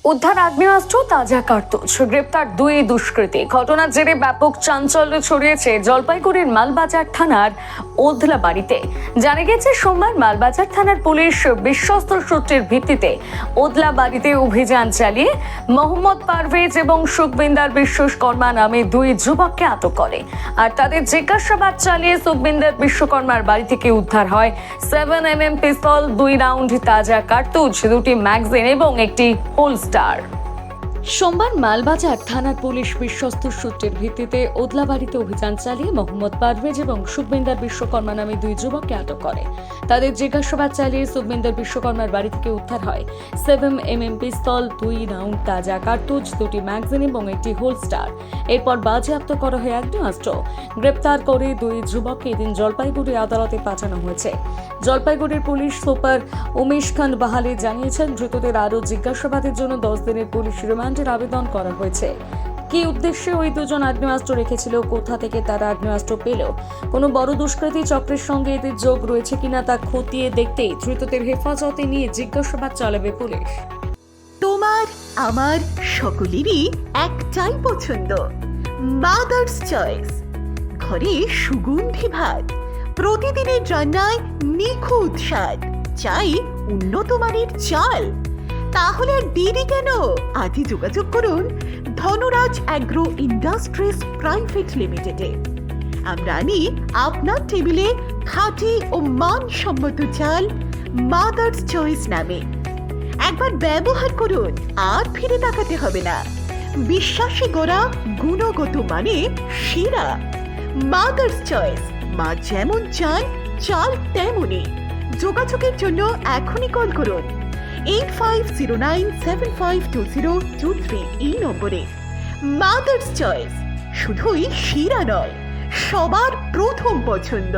উদ্ধার আগ্নেয়াস্ত্র, তাজা কার্তুজ, গ্রেপ্তার দুই দুষ্কৃতী। ঘটনার জেরে ব্যাপক চাঞ্চল্য ছড়িয়েছে জলপাইগুড়ির মালবাজার থানার ওদলা বাড়িতে। জানা গেছে, সোমবার মালবাজার থানার পুলিশ বিশ্বস্ত সূত্রের ভিত্তিতে ওদলা বাড়িতে অভিযান চালিয়ে মোহাম্মদ পারভেজ এবং সুখবিন্দর বিশ্বকর্মা নামে দুই যুবককে আটক করে। আর তাদের জিজ্ঞাসাবাদ চালিয়ে সুখবিন্দর বিশ্বকর্মার বাড়ি থেকে উদ্ধার হয় 7mm পিস্তল, 2 রাউন্ড তাজা কার্তুজ, 2টি ম্যাগাজিন এবং একটি হোলস্টার। সোমবার মালবাজার থানার পুলিশ বিশ্বস্ত সূত্রের ভিত্তিতে ওদলা বাড়িতে অভিযান চালিয়ে মোহাম্মদ পারভেজ এবং সুখবিন্দর বিশ্বকর্মা নামে দুই যুবককে আটক করে। তাদের জিজ্ঞাসাবাদ চালিয়ে সুখবিন্দর বিশ্বকর্মার বাড়ি থেকে উদ্ধার হয় 7mm পিস্তল, 2 রাউন্ড তাজা কার্তুজ, 2টি ম্যাগাজিন এবং একটি হোলস্টার। এরপর বাজেয়াপ্ত করা হয় আগ্নেয়াস্ত্র। গ্রেপ্তার করে দুই যুবককে এদিন জলপাইগুড়ি আদালতে পাঠানো হয়েছে। জলপাইগুড়ির পুলিশ সুপার উমেশ খান বাহালি জানিয়েছেন, ধৃতদের আরও জিজ্ঞাসাবাদের জন্য 10 দিনের পুলিশ রিমান্ডের আবেদন করা হয়েছে। কি উদ্দেশ্যে ওই দুজন আগ্নেয়াস্ত্র রেখেছিল, কোথা থেকে তারা আগ্নেয়াস্ত্র পেল, কোনো বড় দুষ্কৃতী চক্রের সঙ্গে এদের যোগ রয়েছে কিনা তা খতিয়ে দেখতেই ধৃতদের হেফাজতে নিয়ে জিজ্ঞাসাবাদ চালাবে পুলিশ। তোমার আমার সকলেরই একটাই পছন্দ, মাদার্স চয়েস। ঘরে সুগন্ধি ভাত, প্রতিদিনের রান্নায় নিখুঁত স্বাদ, চাই উন্নত মানের চাল। তাহলে আর দেরি কেন? আজই যোগাযোগ করুন ধনরাজ অ্যাগ্রো ইন্ডাস্ট্রিজ প্রাইভেট লিমিটেডে। আমরা আনি আপনার টেবিলে খাঁটি ও মানসম্মত চাল মাদার্স চয়েস নামে। একবার ব্যবহার করুন, আর ফিরে তাকাতে হবে না। বিশ্বাসী গোড়া, গুণগত মানে সেরা। মাদার্স চয়েস, মা যেমন চান চাল তেমনই। যোগাযোগের জন্য এখনই কল করুন 8509752023 এই নম্বরে। মাদার্স চয়েস শুধুই সেরা নয়, সবার প্রথম পছন্দ।